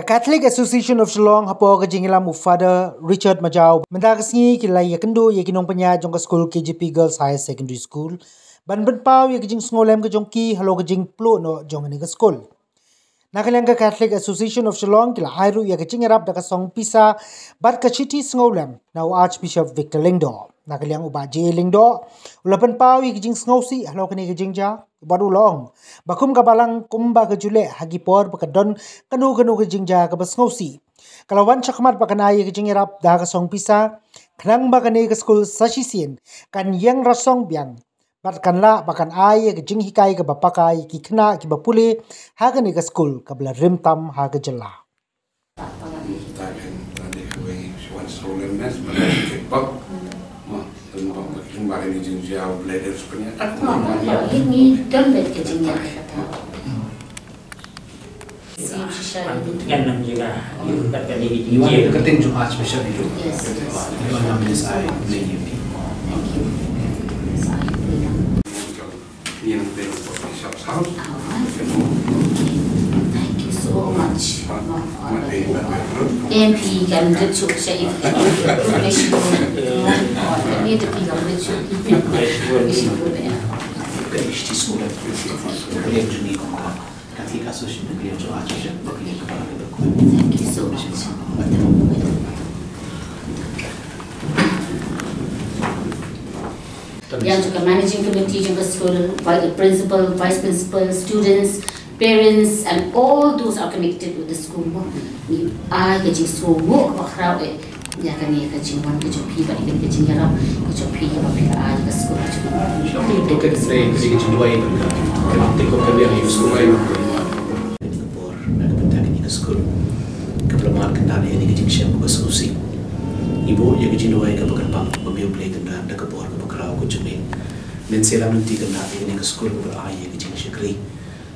Catholic Association of Shillong hapo ka jingilam Father Richard Majau mendagasngi kilai ya kendo ya kinong panya jong ka school KGP Girls High Secondary School ban pau ya kijing ngolem ka jong ki halo ka jing plo no jong ni ka school nakalang ka Catholic Association of Shillong kila hairu ya kijing rap da ka song pisa bat ka chiti ngolem now Archbishop Victor Lingdo nakalang uba J Lingdo ulapan pau ya kijing ngosi halo ka ni ka jing ja baru long bakum kabalang kumba ke jule hagi por pakadon kanu ke jingja ke basngausi kalawan chakmat pakanai ke jingirap dah ke song pisa kanang bakane ke school sasisien kan yang rasong biang bat kanla bakan ai ke jing hikai ke bapakai ki kena ki bapule ha ke ke school ke bla rimtam ha ke jela Kembali di jauh belajar sebenarnya. Ini dompet kecilnya kata. Yang juga kata di You want to continue to Archbishop itu? Yes. You want to miss I believe you. Thank you. Ini yang beliau Bishop House. Thank you so much. MP kan lucu saya itu. Ini tu kita lucu. Di sekolah beliau juga nikah. Catholic Association beliau juga Archbishop beliau kepala kedua. Thank you so much. Yang juga managing committee juga school, principal, vice principal, students, parents, and all those are connected with the school. I get you so work background. Ya kan ni kerja wan kerja pi, balik kerja nyaram kerja pi, balik I ke school. Itu kan saya kerja dua itu kan. Kalau tengok kalian di sekolah itu. Ini kebor, mereka penting ini ke sekolah. Kebelamaan kendali ini kerja siapa ke susi. Ibu yang kerja dua itu bukan bang, beliau play kendali, dah kebor ke berkerau ke cumi. Menselam nanti kendali ini ke sekolah berayah yang kerja syakri.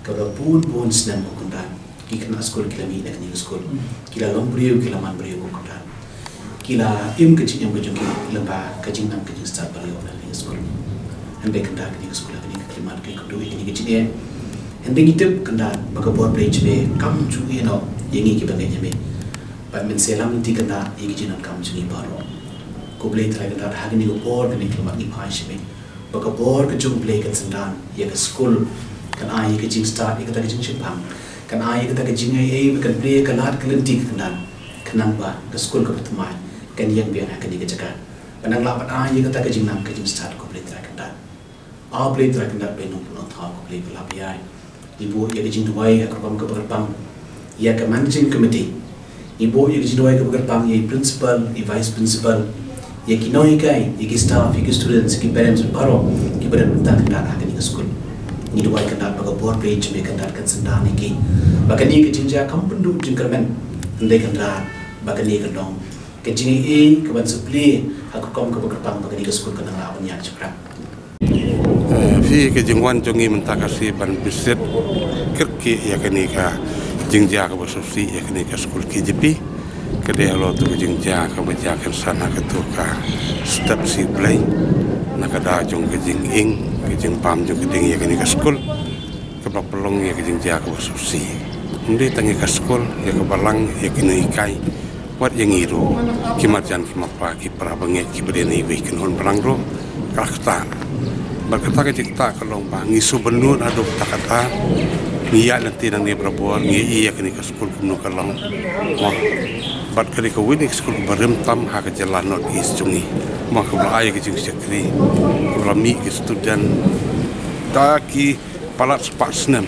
Kalau pun senang kendali, kita nak sekolah kita ni nak ni ke sekolah. Kita lombrio, kita man brio kendali. Kila im kecil yang berjumpa lembah kecil nam kecil start balik orang ni sekolah. Hendak kendak ni sekolah ni kelimat ke kedua ini kecil dia. Hendak itu kendak bagi buat belajar be kamu cuci no yang ini kita belajar be. Pada menselam nanti kendak yang kecil nam kamu cuci baru. Kau belajar kendak hari ni kau buat ni kelimat ni pahas be. Bagi buat kecil belajar sendan yang ke sekolah kan ayah kecil start yang kita kecil simpang. Kan ayah kita kecil ayah bukan belajar kelat kelentik kendak kenang bah ke sekolah ke pertemuan. Kan yang biar akan dikejakan. Penang lapan ayah kata kejing nam kejing start ko boleh terakan dah. Boleh terakan dah benung pulang tahu ko boleh berlapiai. Ibu ya kejing duai aku kamu ke bergerbang. Ya ke managing committee. Ibu ya kejing duai ke bergerbang ya principal, ya vice principal, ya kinoi kai, ya staff, ya students, ya parents baru. Ki badan mentah kendak akan ke school. Ni duai kendak baga board page me kendak kan sendang iki. Baga ni kejing ja kamu penduk jengkermen. Ndai kendak baga ni kendong. Kecil ini keban supli aku kaum ke berkepang bagi ke sekolah kena lawan yang cepat. Fi kejengwan jongi mentakasi ban biset kerki ya kini ka jengja ke bersufsi ya kini ke sekolah KGP kedai lo tu jengja ke berjakan sana ke tu ka step si play nak ada jong kejeng ing kejeng pam jong keding ya kini ke sekolah ke pelong ya kejengja ke bersufsi. Ndi tangi ke sekolah ya ke balang ya kini ikai. Wat yang itu, kimarjan kimapa kipra banget kiberdeni weekend on perangro, kakta. Berkata kita kalau bangi subenur ada kata niat nanti nang ni berbuat ni iya kini ke sekolah kuno kalau mah. Bat kali ke winning sekolah beremtam hak jalan not east jungi. Mah kalau ayah ke jeng sekri, kalau mi ke student, taki palat sepak senam.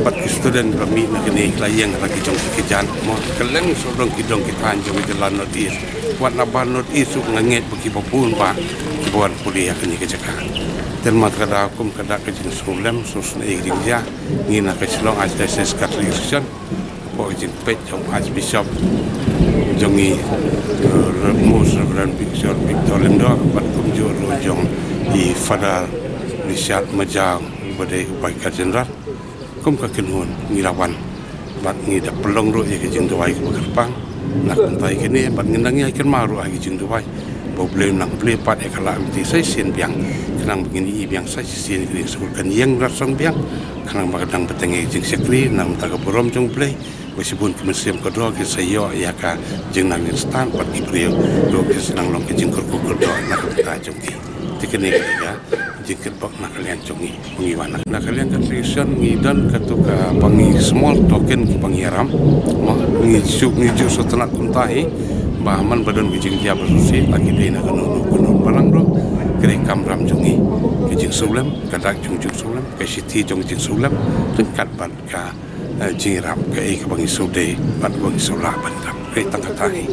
Bat ke student kami nak kini layang lagi jong kejan mo keleng sodong kidong kita jong jalan not east wat naban not east nganget bagi papun ba kibuan kuliah kini kejakan dan mat kada hukum kada kejin sulam susna igja ni nak kecelong Archdiocese Catholic Association po jin pet jong Archbishop jongi remus Reverend Victor Lingdo bat kumjur jong di Father Richard Majau badai upaika general kum ka kinhun ngirawan bat ngida pelong ro ya kejeng duai ke bergerbang nak entai kini bat ngendangi ikan maru agi jeng duai problem nang plepat ekala amti sai sin biang kenang begini biang sai sin kini sekulkan yang rasong biang kenang magadang petenge jeng sekri nang taga borom jong play Besibun kemensiam kedua ke sayo ya ka jeng nang instan pat Ibril do ke senang long ke jeng kurku kedua nak ka jongki tikene ya jeng ketbok nak kalian jongi pengiwana nak kalian kan session ngidan katuka pangi small token ke pangiram ma ngiju setelah kuntahi bahaman badan ke jeng dia bersusi lagi dina kanu barang do kere kamram jongi ke jeng sulam kadak jung sulam ke siti jong jeng sulam tengkat ban ka jingrap ke bangi sude ban bangi sulah bandam tangkatahi